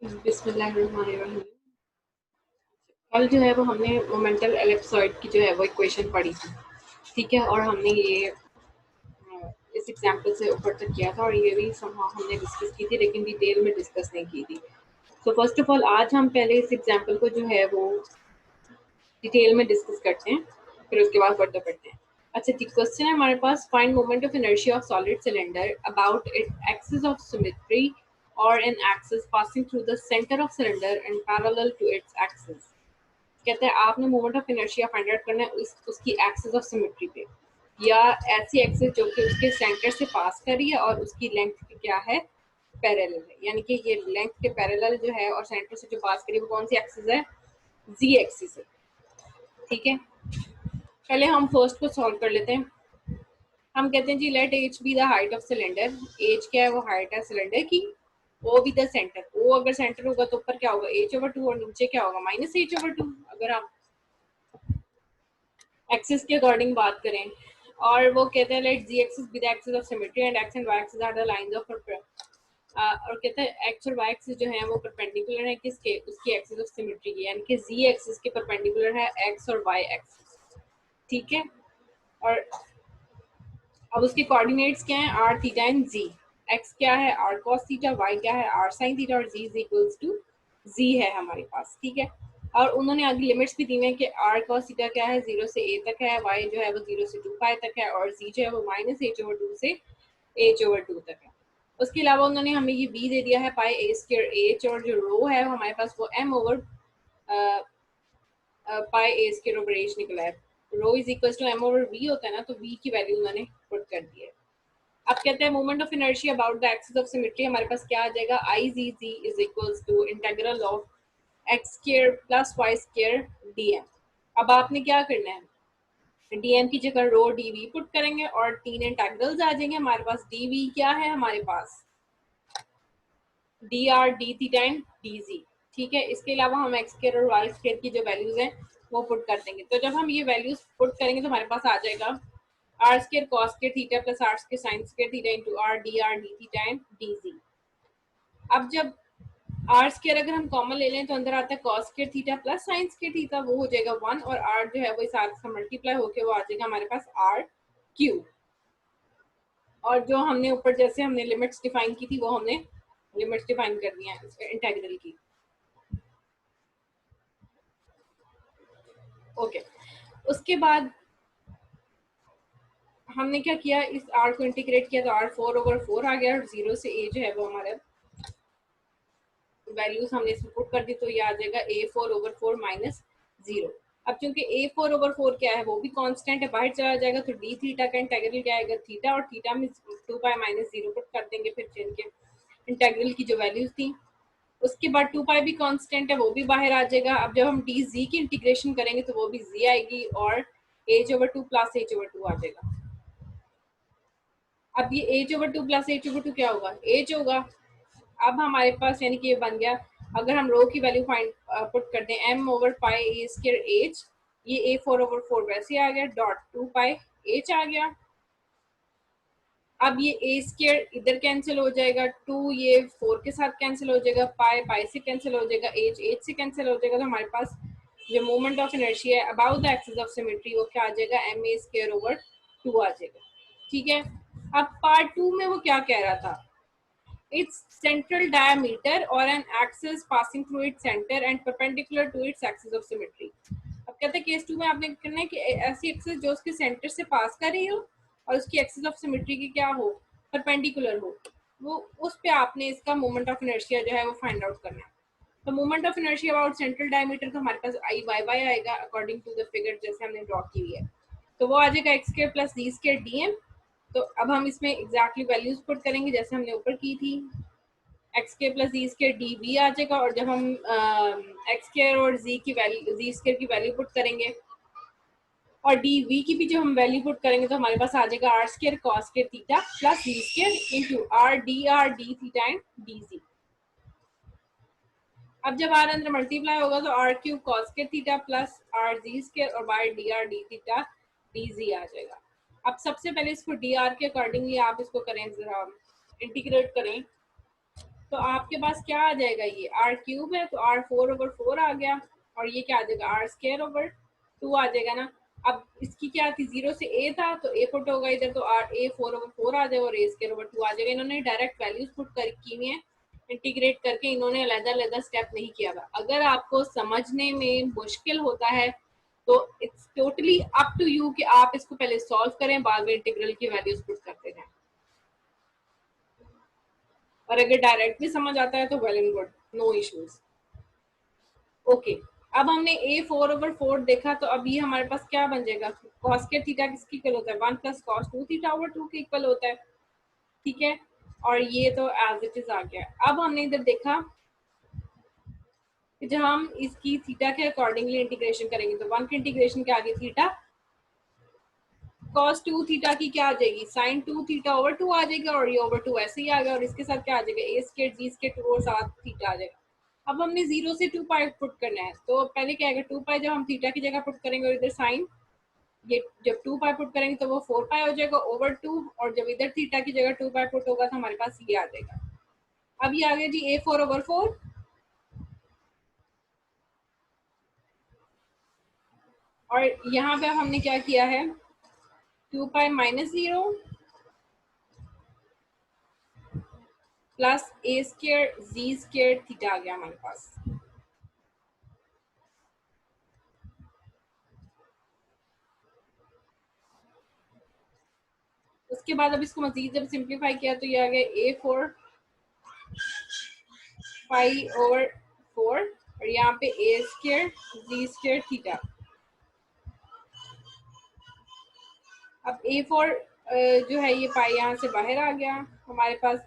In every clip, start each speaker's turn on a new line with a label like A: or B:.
A: बिस्मिल्लाहिर्रहमानिर्रहीम। कल जो है वो हमने मोमेंटल एलिप्सॉइड की जो है वो इक्वेशन पढ़ी थी, ठीक है। और हमने ये इस एग्जांपल से ऊपर तक किया था और ये भी somehow हमने डिस्कस की थी, लेकिन डिटेल में डिस्कस नहीं की थी। तो फर्स्ट ऑफ ऑल आज हम पहले इस एग्जांपल को जो है वो डिटेल में डिस्कस करते हैं, फिर उसके बाद फर्दर करते हैं। अच्छा जी, क्वेश्चन है हमारे पास, find moment of inertia of solid cylinder about it axis of symmetry और an axis passing through the centre of cylinder and parallel to its axis. कहते हैं आपने moment of inertia find out करना है उसकी एक्सिस ऑफ सिमेट्री पे, या ऐसी एक्सिस जो कि उसके सेंटर से पास कर रही है और उसकी लेंथ क्या है, पैरेलल है। यानी कि ये लेंथ के पैरेलल जो है और सेंटर से जो पास करी वो कौन सी एक्सिस है, जी एक्सिस है, ठीक है। पहले हम फर्स्ट को सॉल्व कर लेते हैं। हम कहते हैं जी let H be the height of cylinder. H क्या है, वो हाइट है सिलेंडर की। O be the centre, O अगर सेंटर होगा तो ऊपर क्या होगा, एच ओवर टू, और नीचे क्या होगा, माइनस एच ओवर टू, अगर आप एक्सिस के अकॉर्डिंग बात करें। और वो कहते हैं let Z axis be the axis of symmetry and X and Y axis are the lines of और कहते हैं एक्स और वाई एक्सिस जो है वो परपेंडिकुलर है किसके, उसकी एक्सिस ऑफ सिमेट्री की, यानी कि जी एक्सिस के परपेंडिकुलर है एक्स और वाई एक्सिस, ठीक है। और अब उसके कोऑर्डिनेट्स क्या हैं, R theta and Z. X क्या है, आर कॉस थीटा, वाई क्या है, आर साइन थीटा, और जी इज इक्वल्स टू जी है हमारे पास, ठीक है। और उन्होंने आगे लिमिट्स भी दी हैं कि आर कॉस थीटा क्या है, 0 से a तक है, वाई जो है वो 0 से 2 पाई तक है, और जी जो है वो माइनस एच ओवर 2 से एच ओवर 2 तक है। उसके अलावा उन्होंने हमें ये बी दे दिया है पाई ए स्क्वायर एच, और जो रो है हमारे पास वो M over pi A square over H निकला है। Rho is equal to M over V होता है ना, तो वी की वैल्यू उन्होंने पुट कर दी है। अब कहते हैं moment of inertia about the axis of symmetry, हमारे पास क्या आ जाएगा, I ji G is equals to integral of X square plus Y square D M. अब आपने क्या करना है, डीएम की जगह रो डी वी पुट करेंगे और तीन इंटीग्रल्स आ जाएंगे हमारे पास। डी वी क्या है हमारे पास, D R D theta and D G, ठीक है। इसके अलावा हम एक्स स्क्वायर और वाई स्क्वायर की जो वैल्यूज हैं वो पुट कर देंगे। तो जब हम ये वैल्यूज पुट करेंगे तो हमारे पास आ जाएगा are square cos square theta plus R square sine square theta into R D theta and D G. अब जब आर स्क्वायर अगर हम कॉमन ले लें तो अंदर आता है cos square theta plus sine square theta, वो हो जाएगा 1, और आर जो है वो इस आर से मल्टीप्लाई होकर वो आ जाएगा हमारे पास आर क्यू। और जो हमने ऊपर जैसे हमने लिमिट्स डिफाइन की थी वो हमने लिमिट्स डिफाइन कर दी हैं इंटीग्रल की, ओके। उसके बाद हमने क्या किया, इस आर को इंटीग्रेट किया तो आर 4/4 आ गया, और 0 से ए जो है वो हमारा वैल्यूज हमने इसमें पुट कर दी, तो ये आ जाएगा a4/4 माइनस 0। अब चूंकि a4/4 क्या है, वो भी कांस्टेंट है, बाहर चला जाएगा, तो डी थीटा का इंटीग्रल क्या आएगा, थीटा, और थीटा में 2 पाई माइनस 0 पुट कर देंगे फिर इनके इंटीग्रल की जो वैल्यूज थी। उसके बाद 2 पाई भी कांस्टेंट है, वो भी बाहर आ जाएगा। अब जब हम डी जी की इंटीग्रेशन करेंगे तो वो भी जी आएगी, और h/2 प्लस h/2 आ जाएगा। अब ये h/2 प्लस h/2 क्या होगा, h होगा। अब हमारे पास यानी कि ये बन गया, अगर हम रो की वैल्यू फाइंड पुट करते हैं m over pi A square H, ये a4/4 वैसे आ गया, डॉट 2 पाई h आ गया। अब ये ए स्क्वायर इधर कैंसिल हो जाएगा, 2 ये 4 के साथ कैंसिल हो जाएगा, पाई पाई से कैंसिल हो जाएगा, एच से कैंसिल हो जाएगा, तो हमारे पास जो मोमेंट ऑफ इनर्शिया है about the axis of symmetry वो क्या आ जाएगा, एम ए स्क्वायर ओवर 2 आ जाएगा, ठीक है। अब पार्ट 2 में वो क्या कह रहा था, its central diameter or an axis passing through its center and perpendicular to its axis of symmetry। अब कहते हैं केस 2 में आपने करना है कि ऐसी एक्सिस जो उसके सेंटर से पास कर रही हो और उसकी एक्सिस ऑफ सिमेट्री की क्या हो, परपेंडिकुलर हो, वो उस पे आपने इसका मोमेंट ऑफ इनर्शिया जो है वो फाइंड आउट करना है। तो moment of inertia about central diameter का हमारे पास आई वाई वाई आएगा अकॉर्डिंग टू द फिगर जैसे हमने ड्रॉ की हुई है, तो वो आ जाएगा X square plus D square D M. तो अब हम इसमें एग्जैक्टली वैल्यूज पुट करेंगे जैसे हमने ऊपर की थी, एक्स के plus z square d v आ जाएगा, और जब हम एक्स स्क्र और जी की वैल्यू जी स्क्र की वैल्यू पुट करेंगे और डी वी की भी जो हम वैल्यू पुट करेंगे तो हमारे पास आ जाएगा r square cos square theta plus z square into R D theta and D G. अब जब आर अंदर मल्टीप्लाई होगा तो r cube cos square theta plus r z square और by d theta d z आ जाएगा। अब सबसे पहले इसको डी आर के अकॉर्डिंगली आप इसको करें, जरा इंटीग्रेट करें, तो आपके पास क्या आ जाएगा, ये आर क्यूब है तो आर 4/4 आ गया, और ये क्या आ जाएगा आर स्क्वायर ओवर 2 आ जाएगा ना। अब इसकी क्या थी, 0 से a था तो a पुट होगा इधर, तो आर a 4/4 आ जाएगा और a स्क्वायर ओवर 2 आ जाएगा। इन्होंने डायरेक्ट वैल्यूज पुट कर की हुई है, इंटीग्रेट करके इन्होंने अलग-अलग स्टेप नहीं किया हुआ। अगर आपको समझने में मुश्किल होता है तो it's totally up to you कि आप इसको पहले सॉल्व करें, बाद में इंटीग्रल की वैल्यूज पुट करते जाएं। और अगर डायरेक्ट भी समझ आता है तो well and good, no issues. Okay, अब हमने a 4/4 देखा, तो अब ये हमारे पास क्या बन जाएगा, cos के थीटा किसकी इक्वल होता है, 1 + cos 2 थीटा ओवर 2 के इक्वल होता है, ठीक है। और ये तो एज इट इज आ गया। अब हमने इधर देखा कि जब हम इसकी थीटा के अकॉर्डिंगली इंटीग्रेशन करेंगे तो 1 के इंटीग्रेशन के आगे थीटा cos 2 थीटा की क्या आ जाएगी, sin 2 थीटा ओवर 2 आ जाएगा, और ये ओवर 2 ऐसे ही आ गया, और इसके साथ क्या आ जाएगा a स्क्वायर g स्क्वायर 2 और साथ थीटा आ जाएगा। अब हमने 0 से 2 पाई पुट करना है, तो पहले क्या आएगा 2 पाई, जब हम थीटा की जगह पुट करेंगे और इधर साइन, ये जब 2 पाई पुट करेंगे तो वो 4 पाई हो जाएगा ओवर 2, और जब इधर थीटा की जगह 2 पाई पुट होगा तो हमारे पास ये आ जाएगा। अब ये आ गया जी a 4/4, और यहाँ पे हमने क्या किया है 2 pi minus 0 plus a square z square theta आ गया हमारे पास। उसके बाद अब इसको मजीद जब सिंप्लीफाई किया तो ये आ गया a 4 पाई ओवर 4, और यहाँ पे a square z square theta. अब a4 जो है ये पाई यहाँ से बाहर आ गया हमारे पास,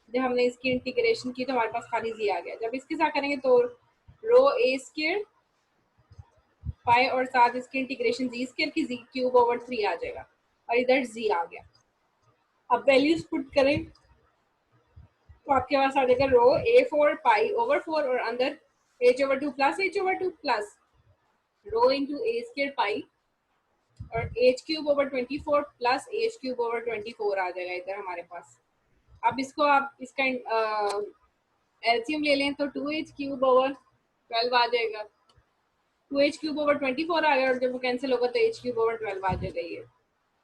A: जब हमने इसकी इंटीग्रेशन की तो हमारे पास खाली z आ गया। जब इसके साथ करेंगे तो रो a स्क्वायर पाई और साथ इसकी इंटीग्रेशन z स्क्वायर की z क्यूब ओवर 3 आ जाएगा, और इधर z आ गया। अब वैल्यूज पुट करें तो आपके पास आ जाएगा रो a4 पाई ओवर 4 और अंदर h/2 plus h/2 plus rho into a square pi और h cube over 24 plus h cube over 24 आ जाएगा इधर हमारे पास। अब इसको आप इसका एलसीएम ले लें तो 2h क्यूब ओवर 12 आ जाएगा, 2h क्यूब ओवर 24 आ गया, और जब वो कैंसिल होगा तो h क्यूब ओवर 12 आ जाएगा ये।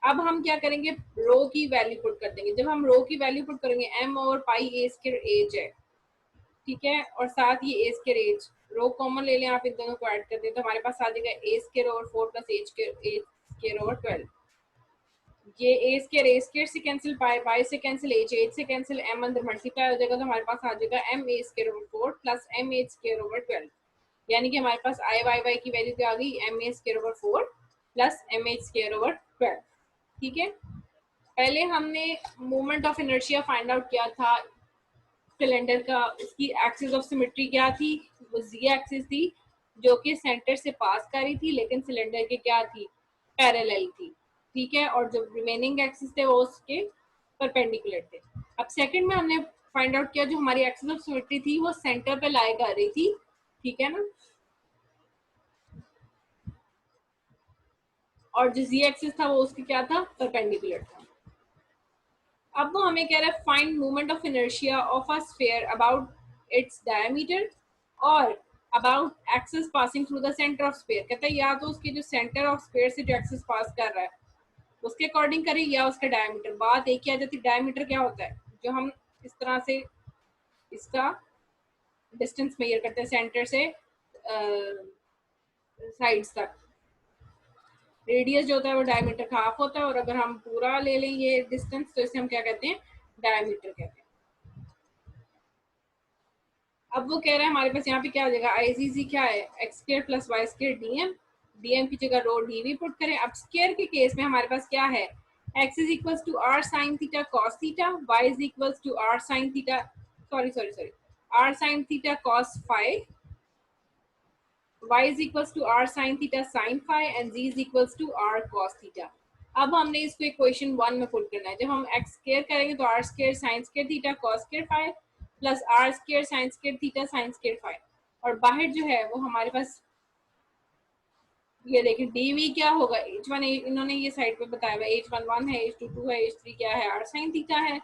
A: अब हम क्या करेंगे, रो की वैल्यू पुट कर देंगे। जब हम रो की वैल्यू पुट करेंगे m over pi a square as है, ठीक है, और साथ ही a square as, rho common ले लें आप, इन दोनों को ऐड कर दें तो हमारे पास आ जाएगा a square over 4 plus h square over 12। ये a स्क्वायर से कैंसिल, पाई से कैंसिल, h से कैंसिल, m अंदर मल्टीप्लाई हो जाएगा तो हमारे पास आ जाएगा m a square over 4 plus m h square over 12, यानी कि हमारे पास i y की वैल्यू क्या आ गई, m a square over 4 plus m h square over 12, ठीक है। पहले हमने moment of inertia find out किया था सिलेंडर का, उसकी एक्सिस ऑफ सिमेट्री क्या थी, वो z एक्सिस थी जो कि सेंटर से पास कर रही थी, लेकिन सिलेंडर के क्या थी, पैरेलल थी, ठीक है, और जो रिमेनिंग एक्सिस थे वो उसके परपेंडिकुलर थे। अब सेकंड में हमने फाइंड आउट किया जो हमारी एक्सिस ऑफ सिमेट्री थी वो सेंटर पे लाई कर रही थी, ठीक है ना, और जो z एक्सिस था वो उसके क्या था, परपेंडिकुलर था। अब वो हमें कह रहा है find moment of inertia of a sphere about its diameter और about axis passing through the centre of sphere. कहता है या तो उसके जो सेंटर ऑफ स्फीयर से जो एक्सिस पास कर रहा है उसके अकॉर्डिंग करें या उसका डायमीटर। बात एक ही आ जाती है, डायमीटर क्या होता है, जो हम इस तरह से इसका डिस्टेंस मेजर करते हैं सेंटर से साइड्स तक, रेडियस जो होता है वो डायमीटर का हाफ होता है, और अगर हम पूरा ले लें ये डिस्टेंस तो इसे हम क्या कहते हैं, डायमीटर कहते हैं। अब वो कह रहा है हमारे पास यहाँ पे क्या हो जाएगा, आईजीजी क्या है, x square plus Y square dm, dm की जगह रो डीवी पुट करें। अब स्क्वायर के केस में हमारे पास क्या है, x is equals to r sine theta cos theta, y is equals to r sine theta sorry r sine theta cos phi, y is equals to r sin theta sin phi and z is equals to r cos theta। अब हमने इसको equation 1 में put करना है। जब हम x square करेंगे तो r square sin square theta cos square phi plus r square sin square theta sin square phi, और बाहर जो है वो हमारे पास ये देखिए dv क्या होगा, h1 इन्होंने ये साइड पे बताया हुआ है, h1 1 है, h2 2 है, h3 क्या है, r sin थीटा है,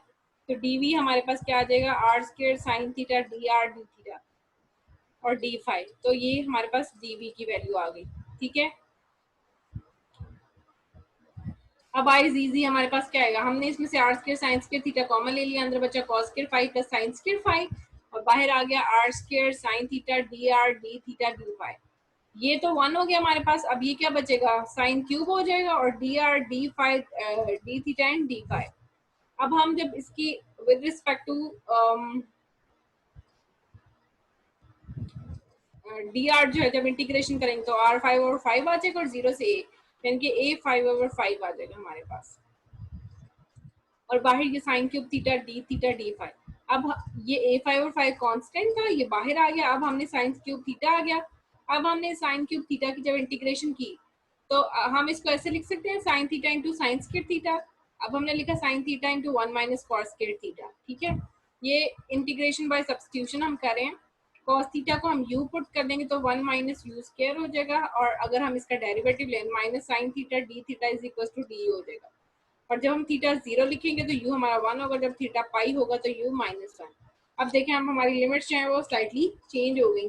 A: तो dv हमारे पास क्या आ जाएगा, are square sine theta d R D theta और डी फाइव। तो ये हमारे पास dv की वैल्यू आ गई। ठीक है, अब आई इजी, हमारे पास क्या आएगा, हमने इसमें से r square sine square theta common ले लिया, अंदर बचा cos square phi plus sine square phi और बाहर आ गया r square sine theta d R D theta d phi. ये तो वन हो गया हमारे पास। अब ये क्या बचेगा, साइन क्यूब हो जाएगा और d are d phi d theta and d phi. अब हम जब इसकी with respect to d r जो है जब इंटीग्रेशन करेंगे तो आर फाइव ओवर फाइव आ जाएगा और जीरो से ए, यानी कि ए फाइव ओवर फाइव आ जाएगा हमारे पास और बाहर ये sine cube theta d phi. अब ये ए फाइव और फाइव कॉन्स्टेंट था, ये बाहर आ गया। अब हमने साइन क्यूब थीटा आ गया। अब हमने साइन क्यूब थीटा की जब इंटीग्रेशन की तो हम इसको ऐसे लिख सकते हैं, sine theta into sine square theta. अब हमने लिखा sine theta into one minus cos square theta. ठीक है, ये इंटीग्रेशन बाय सब्स्टिट्यूशन हम कर रहे हैं। कॉस थीटा को हम यू पुट कर देंगे तो वन माइनस यू स्क्वायर हो जाएगा और अगर हम इसका डेरिवेटिव लें minus sine theta d theta is equal to d हो जाएगा। और जब हम थीटा जीरो लिखेंगे तो यू हमारा वन होगा, जब थीटा पाई होगा तो यू माइनस वन। अब देखें हम हमारी लिमिट्स जो है वो स्लाइटली चेंज हो गई।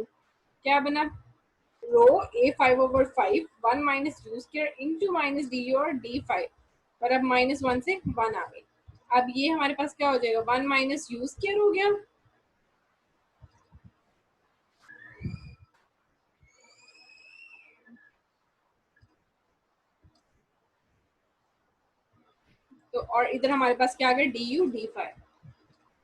A: क्या बना, rho a five over five one minus u square into minus d और डी फाइव और अब माइनस वन से वन आ गई। अब ये हमारे पास क्या हो जाएगा, वन माइनस यू स्क्वायर हो गया तो और इधर हमारे पास क्या आ गया, डी यू डी फाइव।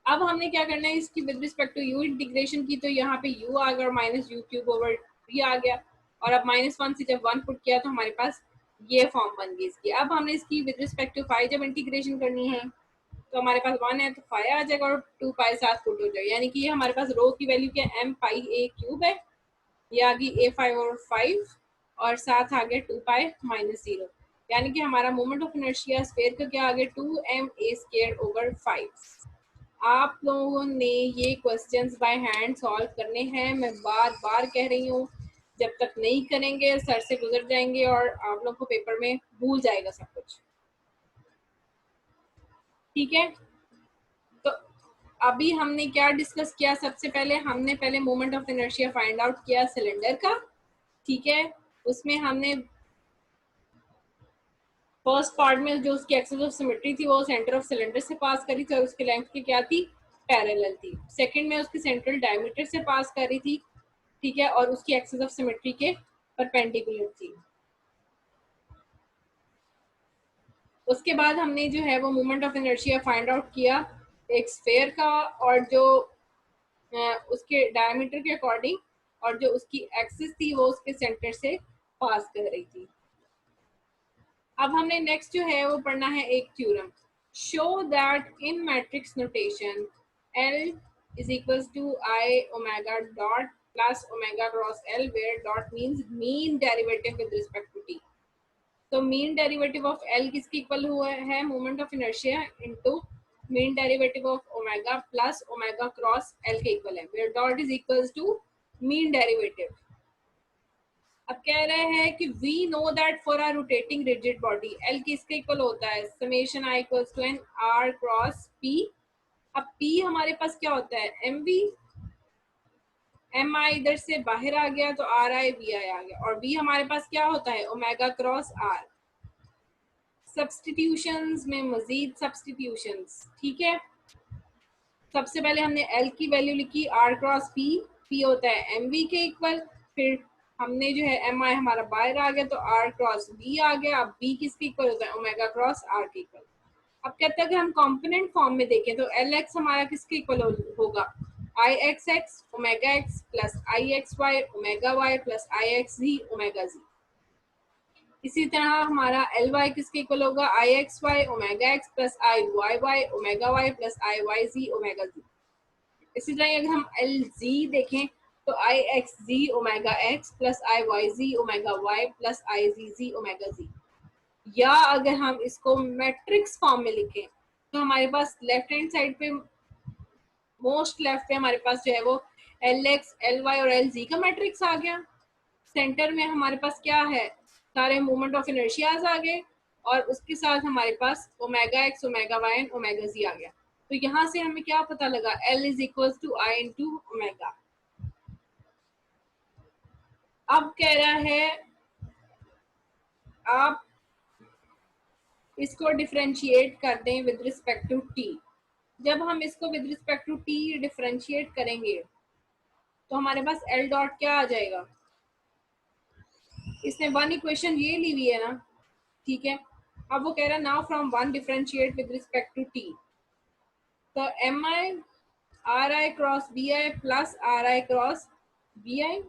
A: अब हमने क्या करना है, इसकी with respect to u integration की तो यहाँ पे u आ गया और minus u cube over three आ गया और अब माइनस वन से जब वन पुट किया तो हमारे पास ये फॉर्म बन गई इसकी। अब हमने इसकी विद रिस्पेक्ट टू फाइव जब इंटीग्रेशन करनी है तो हमारे पास वन है तो फाइव आ जाएगा और टू पाई साथ पुट हो जाएगा, यानी कि ये हमारे पास रो की वैल्यू क्या एम पाई ए क्यूब है, ये आ गई ए फाइव और फाइव और साथ आ गया टू पाई माइनस जीरो, यानी कि हमारा मोमेंट ऑफ इनर्शिया स्फीयर का क्या आ गया, two m a square over five. आप लोगों ने ये क्वेश्चंस बाय हैंड सॉल्व करने हैं। मैं बार बार कह रही हूँ, जब तक नहीं करेंगे सर से गुजर जाएंगे और आप लोग को पेपर में भूल जाएगा सब कुछ। ठीक है, तो अभी हमने क्या डिस्कस किया, सबसे पहले हमने पहले moment of inertia find out किया सिलेंडर का। ठीक है, उसमें हमने फर्स्ट पार्ट में जो उसकी एक्सिस ऑफ सिमेट्री थी वो सेंटर ऑफ सिलेंडर से पास करी थी और उसकी लेंथ की क्या थी, पैरेलल थी। सेकंड में उसकी सेंट्रल डायमीटर से पास करी थी, ठीक है, और उसकी एक्सिस ऑफ सिमेट्री के परपेंडिकुलर थी। उसके बाद हमने जो है वो moment of inertia find out किया एक स्फेयर का और जो उसके डायमीटर के अकॉर्डिंग और जो उसकी एक्सिस थी वो उसके सेंटर से पास कर रही थी। अब हमने नेक्स्ट जो है वो पढ़ना है एक theorem, show that in matrix notation L is equals to I omega dot plus omega cross L where dot means mean derivative with respect to t। तो मीन डेरिवेटिव ऑफ L किसके equal हुआ है, moment of inertia into mean derivative of omega plus omega cross L के equal है, where dot is equals to mean derivative. अब कह रहे हैं कि we know that for r rotating rigid body l किसके इक्वल होता है, summation i equals to n r cross p. अब पी हमारे पास क्या होता है, एम वी, एम आई इधर से बाहर आ गया तो आर आई वी आई आ गया और वी हमारे पास क्या होता है, ओमेगा क्रॉस आर। सब्स्टिट्यूशंस में मजीद सब्स्टिट्यूशंस, ठीक है। सबसे पहले हमने एल की वैल्यू लिखी आर क्रॉस पी, पी होता है एम वी के इक्वल, फिर हमने जो है एम आई हमारा बाहर आ गया तो आर क्रॉस बी आ गया। अब बी किसके इक्वल होता है, ओमेगा क्रॉस आर के इक्वल। अब कहते हैं कि हम कंपोनेंट फॉर्म में देखें तो एल एक्स हमारा किसके इक्वल होगा, I x x omega x plus I x y omega y plus I x z omega z. इसी तरह हमारा एल वाई किसके इक्वल होगा, I x y omega x plus I y y omega y plus I y z omega z. इसी तरह अगर हम L z देखें तो I x z omega x plus I y z omega y plus I ji z omega जी। या अगर हम इसको मैट्रिक्स फॉर्म में लिखें तो हमारे पास लेफ्ट हैंड साइड पे मोस्ट लेफ्ट पे हमारे पास जो है वो एल एक्स एल वाई और एल जी का मैट्रिक्स आ गया। सेंटर में हमारे पास क्या है, सारे मोमेंट ऑफ इनर्शियाज आ गए और उसके साथ हमारे पास omega x omega y and omega z आ गया। तो यहाँ से हमें क्या पता लगा, L is equal to I into omega. अब कह रहा है आप इसको डिफरेंशिएट कर दें विद रिस्पेक्ट टू टी। जब हम इसको with respect to t differentiate करेंगे तो हमारे पास एल डॉट क्या आ जाएगा, इसने वन इक्वेशन ये ली हुई है ना, ठीक है। अब वो कह रहा है now from one differentiate with respect to t, तो m i r i cross b i plus r i cross b i,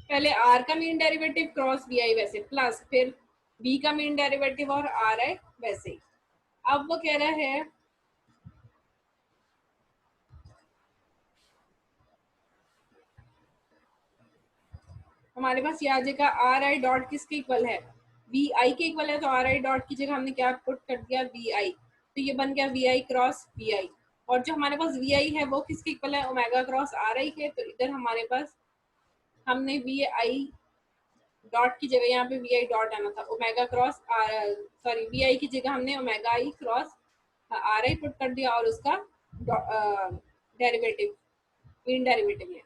A: पहले आर का mean derivative cross b i वैसे, प्लस फिर बी का मीन डेरिवेटिव और आर आई वैसे। अब वो कह रहा है हमारे पास ये आ जाएगा आर आई डॉट किसके इक्वल है, वी आई के इक्वल है, तो आर आई डॉट की जगह हमने क्या पुट कर दिया, वी आई, तो ये बन गया वी आई क्रॉस वी आई। और जो हमारे पास वी आई है वो किसके इक्वल है, ओमेगा क्रॉस आर आई के, तो इधर हमारे पास हमने वी आई डॉट की जगह यहाँ पे वी आई डॉट आना था, ओमेगा क्रॉस सॉरी वी आई की जगह हमने omega I cross r I put कर दिया और उसका डेरिवेटिव मीन डेरिवेटिव लिया।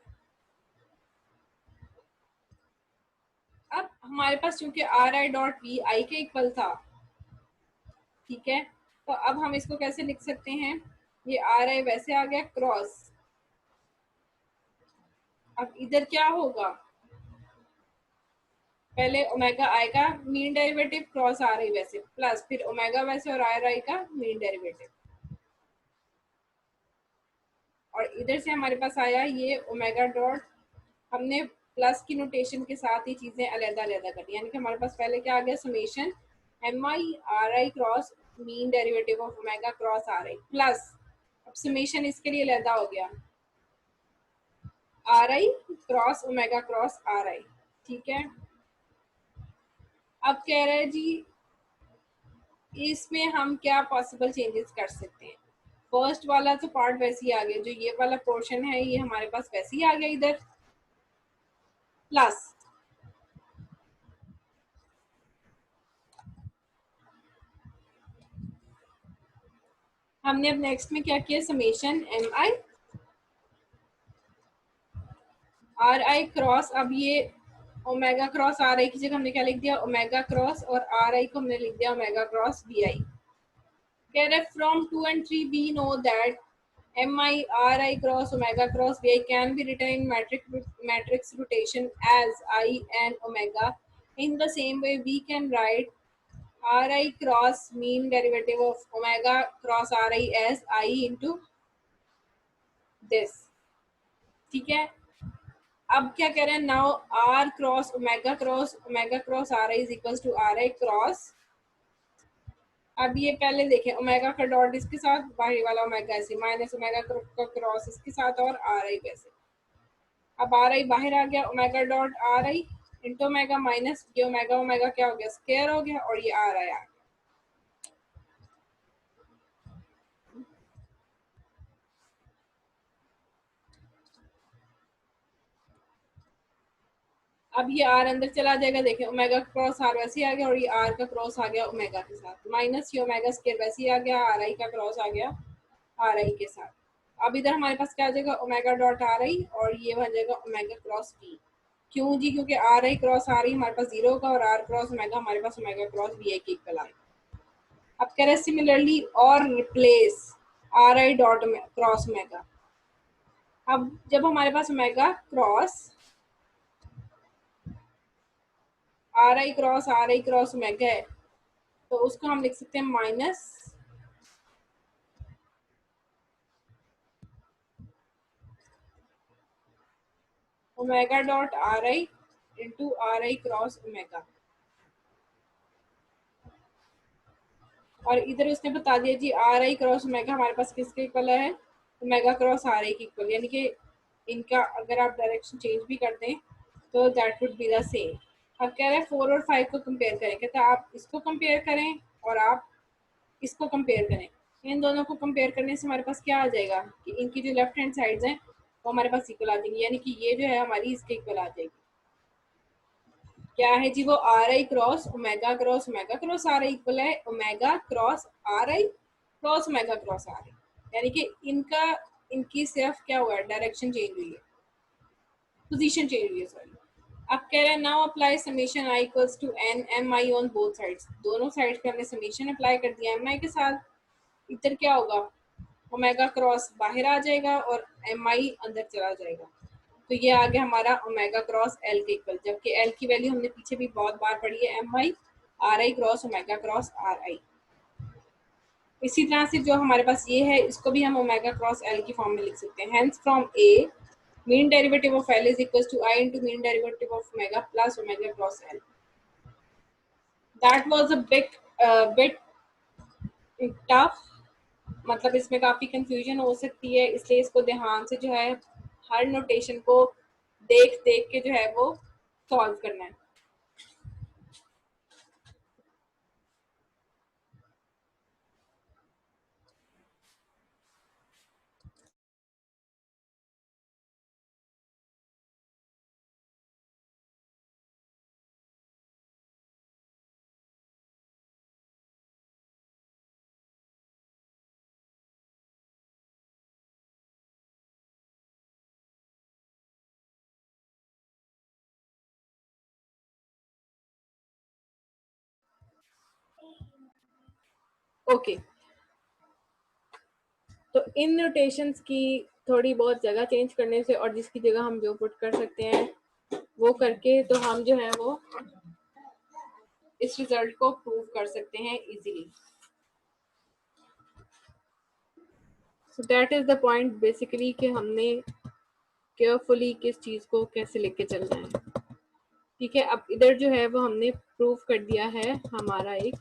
A: अब हमारे पास चूंकि आर आई डॉट वी आई के इक्वल था, ठीक है, तो अब हम इसको कैसे लिख सकते हैं, ये आर आई वैसे आ गया क्रॉस, अब इधर क्या होगा, पहले ओमेगा आई का mean derivative cross r i वैसे, प्लस फिर ओमेगा वैसे और आर आई का मीन डेरिवेटिव, और इधर से हमारे पास आया ये ओमेगा डॉट, हमने प्लस की नोटेशन के साथ ही चीजें अलग-अलग कर दी, यानी कि हमारे पास पहले क्या आ गया, summation m i r i cross mean derivative of omega cross r i, plus अब समेशन इसके लिए अलग हो गया r i cross omega cross r i, ठीक है। अब कह रहे हैं जी इसमें हम क्या पॉसिबल चेंजेस कर सकते हैं, फर्स्ट वाला तो पार्ट वैसे ही आ गया, जो ये वाला पोर्शन है ये हमारे पास वैसे ही आ गया इधर, प्लस हमने अब नेक्स्ट में क्या किया, summation m i r i cross, अब ये ओमेगा क्रॉस आर आई की जगह हमने क्या लिख दिया, ओमेगा क्रॉस, और आर आई को हमने लिख दिया ओमेगा क्रॉस बी आई। कह रहे from 2 and 3 we know that m i r i cross omega cross b i can be written in matrix rotation as i and omega, in the same way we can write ri cross mean derivative of omega cross ri as I into this, ठीक है। अब क्या कह रहे हैं, now r cross omega cross r i is equal to r i cross, अब ये पहले देखें ओमेगा का डॉट इसके साथ, बाहरी वाला ओमेगा ऐसे, माइनस ओमेगा का क्रॉस इसके साथ और आर आई वैसे, अब आर आई बाहर आ गया, omega dot r i into omega minus ये ओमेगा ओमेगा क्या हो गया, स्क्वायर हो गया, और ये आर आई आ गया। अब ये आर अंदर चला जाएगा, देखें ओमेगा क्रॉस आर वैसे ही आ गया, और ये आर का क्रॉस आ गया ओमेगा के साथ, माइनस ये ओमेगा स्क्वायर वैसे ही आ गया, आर आई का क्रॉस आ गया आर आई के साथ। अब इधर हमारे पास क्या आ जाएगा, ओमेगा डॉट आर आई, और ये बन जाएगा ओमेगा क्रॉस बी। क्यों जी, क्योंकि r i cross r i हमारे पास जीरो का, और आर क्रॉस ओमेगा हमारे पास ओमेगा क्रॉस बी आई के इक्वल आएगा। अब कह रहे हैं सिमिलरली और replace r i dot cross omega, अब जब हमारे पास omega cross r i cross omega है, तो उसको हम लिख सकते हैं minus omega dot r i into r i cross omega, और इधर उसने बता दिया जी आर आई क्रॉस ओमेगा हमारे पास किसके इक्वल है, ओमेगा क्रॉस आर आई के इक्वल, यानी कि इनका अगर आप डायरेक्शन चेंज भी कर दें तो that would be the same. अब कह रहे हैं 4 और 5 को कंपेयर करें, कहते हैं आप इसको कंपेयर करें और आप इसको कंपेयर करें, इन दोनों को कंपेयर करने से हमारे पास क्या आ जाएगा कि इनकी जो लेफ्ट हैंड साइड्स हैं वो हमारे पास इक्वल आ जाएंगी, यानी कि ये जो है हमारी इसके इक्वल आ जाएगी। क्या है जी वो r i cross omega cross r i equal है omega cross r i cross omega cross r i, यानी कि इनकी सिर्फ क्या हुआ है, डायरेक्शन चेंज हुई है, पोजीशन चेंज हुई है, सॉरी। अब कह रहे हैं now apply summation i equals to n m i on both sides, दोनों साइड्स पे हमने समेशन अप्लाई कर दिया एम आई के साथ। इधर क्या होगा, ओमेगा क्रॉस बाहर आ जाएगा और एम आई अंदर चला जाएगा, तो ये आ गया हमारा ओमेगा क्रॉस एल के इक्वल, जबकि एल की वैल्यू हमने पीछे भी बहुत बार पढ़ी है m i r i cross omega cross r i. इसी तरह से जो हमारे पास ये है इसको भी हम ओमेगा क्रॉस एल की फॉर्म में लिख सकते हैं। Hence from A mean derivative of L is equals to I into mean derivative of omega plus omega cross L. That was a bit tough, मतलब इसमें काफी कंफ्यूजन हो सकती है, इसलिए इसको ध्यान से जो है हर नोटेशन को देख देख के जो है वो सॉल्व करना है। ओके तो इन नोटेशंस की थोड़ी बहुत जगह चेंज करने से और जिसकी जगह हम जो पुट कर सकते हैं वो करके तो हम जो है वो इस रिजल्ट को प्रूव कर सकते हैं easily. So that is the point basically कि हमने केयरफुली किस चीज को कैसे लेके चलना है। ठीक है, अब इधर जो है वो हमने प्रूव कर दिया है हमारा एक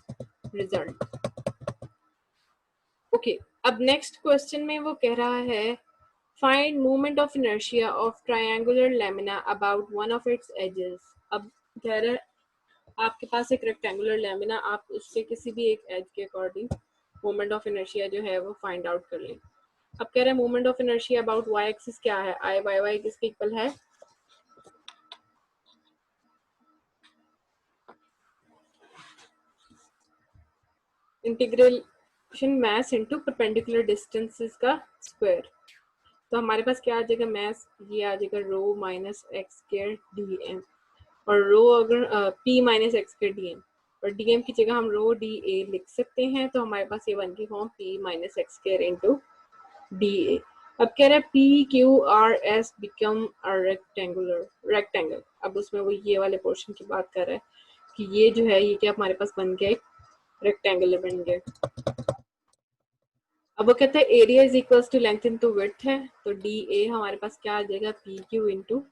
A: रिजल्ट। ओके अब नेक्स्ट क्वेश्चन में वो कह रहा है find movement of inertia of triangular lamina about one of its edges. अब कह रहा है आपके पास एक रेक्टेंगुलर लैमिना, आप उसके किसी भी एक एज के अकॉर्डिंग मोमेंट ऑफ इनर्शिया जो है वो फाइंड आउट कर लें। अब कह रहे हैं moment of inertia about y axis क्या है, आई वाई वाई किसके इक्वल है, integration mass into perpendicular distances का स्क्वायर। तो हमारे पास क्या आ जाएगा, मास ये आ जाएगा rho minus x square D m, और रो अगर p minus x square D m, और डी एम की जगह हम रो डी ए लिख सकते हैं, तो हमारे पास ये बन की form P minus x square into D A. अब कह रहा है P q R S become rectangle. अब उसमें वो ये वाले पोर्शन की बात कर रहा है कि ये जो है ये क्या हमारे पास बन गया एक रेक्टेंगल बन गया। अब वो कहता है area is equals to length into width है, तो डी ए हमारे पास क्या आ जाएगा p q into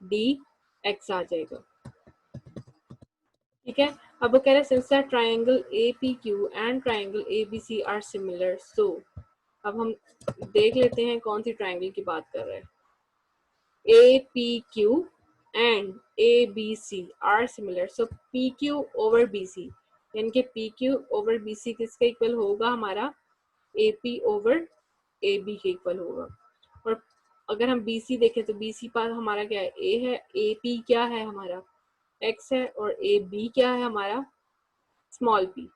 A: d x आ जाएगा। ठीक है, अब वो कह रहे हैं since that triangle A P Q and triangle A B C are similar, so अब हम देख लेते हैं कौन सी ट्रायंगल की बात कर रहे हैं। A P Q and a B C are similar, so p q over b c, यानी कि p q over b c किसके इक्वल होगा, हमारा a p over a b के इक्वल होगा। और अगर हम बी सी देखें तो बी सी पास हमारा क्या है, ए है, ए पी क्या है हमारा एक्स है, और ए बी क्या है हमारा स्मॉल पी।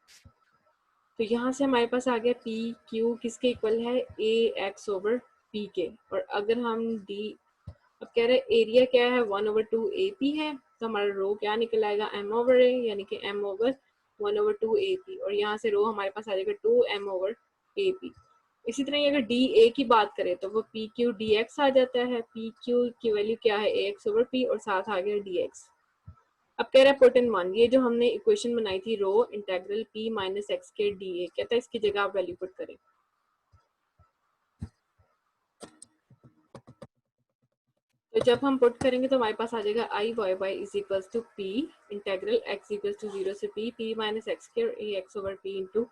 A: तो यहाँ से हमारे पास आ गया पी क्यू किसके इक्वल है, ए एक्स ओवर पी के। और अगर हम डी, अब कह रहे हैं एरिया क्या है 1/2 ए पी है, तो हमारा रो क्या निकल आएगा एम ओवर ए, यानी कि एम ओवर 1/2 ए पी, और यहाँ से रो हमारे पास आ जाएगा 2 एम ओवर ए पी। इसी तरह अगर डी ए की बात करें तो वो पी क्यू डी एक्स आ जाता है, पी क्यू की वैल्यू क्या है ए एक्स ओवर पी, और साथ आ गया डी एक्स। अब कह रहा है पुट इन वन, ये जो हमने इक्वेशन बनाई थी रो इंटेग्रल पी माइनस एक्स के डी ए, कहता है इसकी जगह आप वैल्यू पुट करें। तो जब हम पुट करेंगे तो हमारे पास आ जाएगा I y y is equals to p integral x equals to 0 से p minus x square a x over p into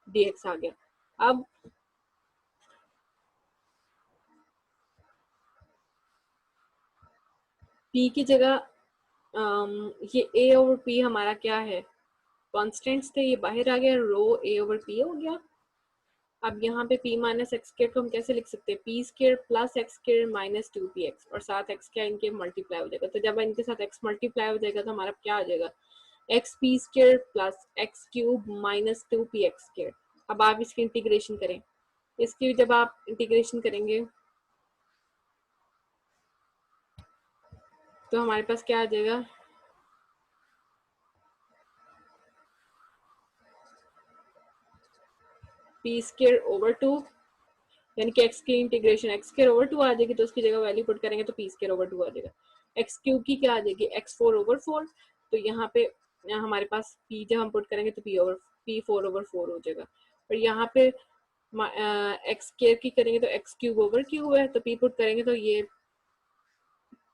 A: d x आ गया। अब पी की जगह ये ए ओवर पी हमारा क्या है, कॉन्स्टेंट्स थे, ये बाहर आ गया, रो ए ओवर पी हो गया, अब यहाँ पे p माइनस एक्स स्क्र को हम कैसे लिख सकते हैं, P square plus x square minus 2px, और साथ x क्या इनके मल्टीप्लाई हो जाएगा। तो जब इनके साथ x मल्टीप्लाई हो जाएगा तो हमारा क्या आ जाएगा, x P square plus x cube minus 2px square. अब आप इसकी इंटीग्रेशन करें, इसकी जब आप इंटीग्रेशन करेंगे तो हमारे पास क्या आ जाएगा, पी स्क्र ओवर 2, यानी कि एक्स की इंटीग्रेशन एक्स स्क्र ओवर 2 आ जाएगी, तो उसकी जगह वैल्यू पुट करेंगे तो पी स्क्र ओवर 2 आ जाएगा। एक्स क्यूब की क्या आ जाएगी, एक्स 4 ओवर 4, तो यहाँ पे हमारे पास p जब हम पुट करेंगे तो p 4 ओवर 4 हो जाएगा। और यहाँ पे एक्स स्क्र की करेंगे तो एक्स क्यूब ओवर क्यूब है, तो p पुट करेंगे तो ये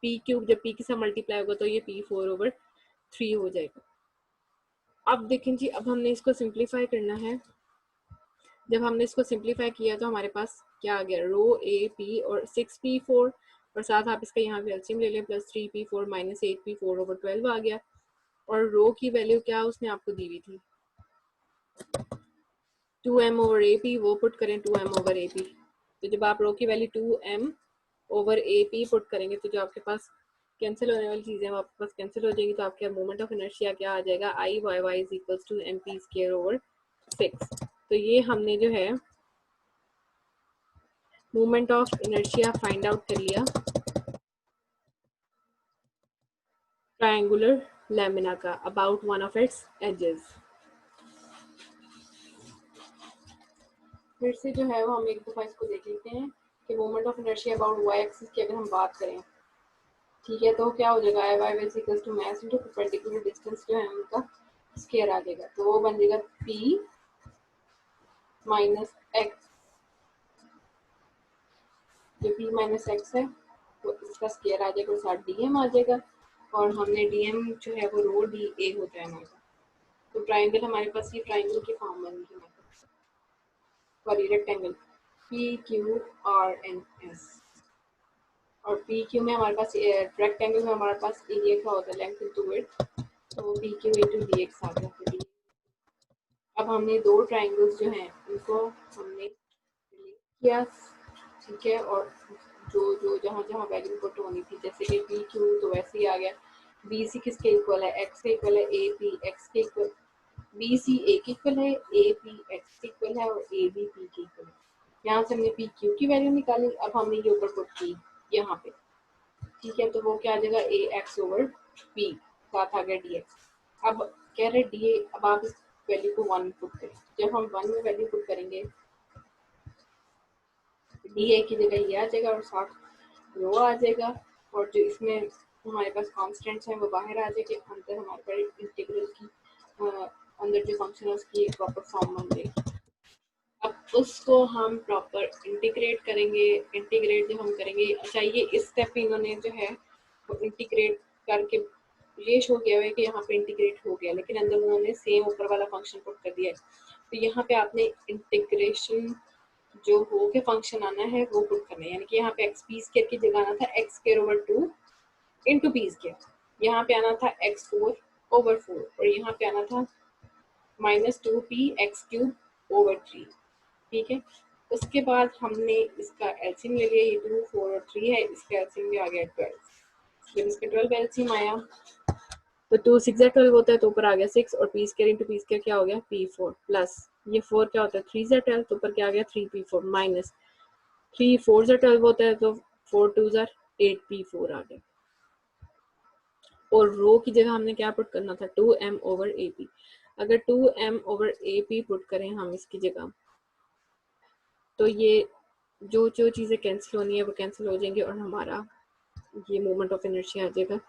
A: p क्यूब जब p के साथ मल्टीप्लाई होगा तो ये p 4 ओवर 3 हो जाएगा। अब देखें जी, अब हमने इसको सिंप्लीफाई करना है। जब हमने इसको सिंप्लीफाई किया तो हमारे पास क्या आ गया, रो ए पी और 6p4, और साथ आप इसका यहाँ पे एलसीएम ले लें, plus 3p4 minus 8p4 over 12 आ गया। और रो की वैल्यू क्या उसने आपको दी हुई थी, 2m ओवर ए पी, वो पुट करें 2m ओवर ए पी। तो जब आप रो की value 2m over A P put करेंगे तो जो आपके पास कैंसिल होने वाली चीज़ें वो आपके पास कैंसिल हो जाएगी, तो आपके मोमेंट ऑफ इनर्शिया क्या आ जाएगा, I y y is equals to m p square over 6। तो ये हमने जो है moment of inertia find out कर लिया ट्रायंगुलर लैमिना का about one of its axes. फिर से जो है वो हम एक दफ़ा इसको देख लेते हैं कि moment of inertia about y axis की अगर हम बात करें, ठीक है, तो क्या हो जाएगा, I y is equals to mass into perpendicular distance जो है उनका स्क्वायर आ जाएगा। तो वो बन जाएगा p माइनस एक्स, जो p माइनस एक्स है तो इसका स्क्वायर आ जाएगा और साथ dm आ जाएगा, और हमने dm जो है वो रो डी ए होता है हमारे पास। तो ट्राइंगल हमारे पास ये ट्राइंगल की फॉर्म बन गई, sorry rectangle p q r n s, और पी क्यू में हमारे पास रेक्टेंगल में हमारे पास एरिया क्या होता है, लेंथ इनटू विड्थ, तो p q into d x आ गया। अब हमने दो ट्राइंगल्स जो हैं उनको हमने किया, ठीक है, और जो जो जहाँ जहाँ वैल्यू पुट होनी थी, जैसे कि पी क्यू तो वैसे ही आ गया, बी सी किसके इक्वल है, एक्स के इक्वल है, ए पी एक्स के इक्वल, बी सी ए के इक्वल है, ए पी एक्स के इक्वल है, और ए बी पी के इक्वल है। यहाँ से हमने पी क्यू की वैल्यू निकाली, अब हमने ये ऊपर पुट की यहाँ पे, ठीक है, तो वो क्या आ जाएगा, ए एक्स ओवर पी, साथ आ गया डी एक्स। अब कह रहे डी ए, अब आप इस वैल्यू को 1 पुट करें, जब हम 1 में वैल्यू पुट करेंगे डी ए की जगह ये आ जाएगा और साथ रो आ जाएगा, और जो इसमें हमारे पास कॉन्स्टेंट्स हैं वो बाहर आ जाएंगे, अंदर हमारे पास इंटीग्रल की अंदर जो फंक्शन है उसकी एक प्रॉपर फॉर्म बन जाएगी। अब उसको हम प्रॉपर इंटीग्रेट करेंगे, इंटीग्रेट जो हम करेंगे, अच्छा ये इस स्टेप इन्होंने जो है वो इंटीग्रेट करके ये शो किया हुआ है कि यहाँ पे इंटीग्रेट हो गया, लेकिन अंदर उन्होंने सेम ऊपर वाला फंक्शन पुट कर दिया है। तो यहाँ पे आपने इंटीग्रेशन जो हो के फंक्शन आना है वो पुट करना है, यानी कि यहाँ पे एक्स पी स्क्वायर की जगह आना था x square over 2 into P square, यहाँ पे आना था एक्स 4 ओवर 4, और यहाँ पे आना था minus 2p x cube over 3, ठीक है। उसके बाद हमने इसका एलसीएम ले लिया, ये 2 4 और 3 है, इसका एलसीएम भी आ गया 12। जब इसका 12 एलसीएम आया तो 2 6 12 होता है, तो ऊपर आ गया 6, और P square into P square क्या हो गया p4, प्लस ये 4 क्या होता है 3 12, तो ऊपर क्या आ गया 3p4, माइनस 3 4 12 होता है, तो 4 2 8p4 आ गया। और रो की जगह हमने क्या पुट करना था, 2m ओवर ए पी। अगर 2m over A P put करें हम इसकी जगह, तो ये जो जो चीज़ें कैंसिल होनी है वो कैंसिल हो जाएंगी, और हमारा ये मोमेंट ऑफ इनर्शिया आ जाएगा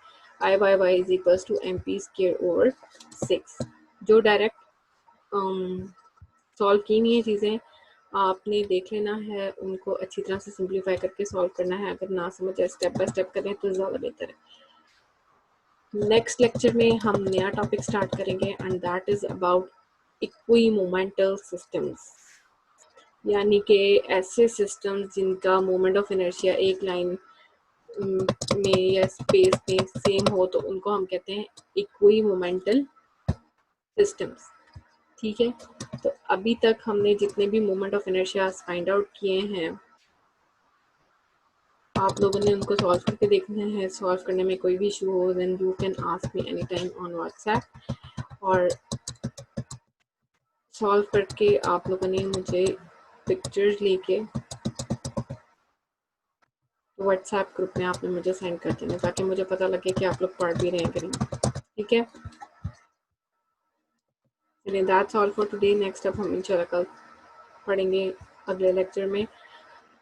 A: I y y is equals to m p square over 6। जो डायरेक्ट सॉल्व की नहीं है चीज़ें, आपने देख लेना है, उनको अच्छी तरह से सिंप्लीफाई करके सॉल्व करना है, अगर ना समझ आए स्टेप बाय स्टेप करें तो ज़्यादा बेहतर है। नेक्स्ट लेक्चर में हम नया टॉपिक स्टार्ट करेंगे, and that is about equimomental systems, यानी कि ऐसे सिस्टम्स जिनका मोमेंट ऑफ इनर्शिया एक लाइन में या स्पेस में सेम हो, तो उनको हम कहते हैं इक्विमोमेंटल सिस्टम्स। ठीक है, तो अभी तक हमने जितने भी moment of inertia find out किए हैं, आप लोगों ने उनको सॉल्व करके देखना है। सॉल्व करने में कोई भी इशू हो then you can ask me any time on WhatsApp, और सॉल्व करके आप लोगों ने मुझे पिक्चर्स लेके व्हाट्सएप ग्रुप में आपने मुझे सेंड कर देना, ताकि मुझे पता लगे कि आप लोग पढ़ भी रहे हैं कि नहीं। ठीक है, चलिए that's all for today. Next अब हम इंशाल्लाह कल पढ़ेंगे अगले लेक्चर में।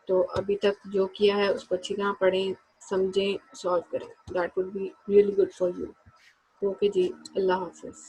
A: तो अभी तक जो किया है उसको अच्छी तरह पढ़ें, समझें, सॉल्व करें। That would be really good for you. Okay जी, अल्लाह हाफिज़।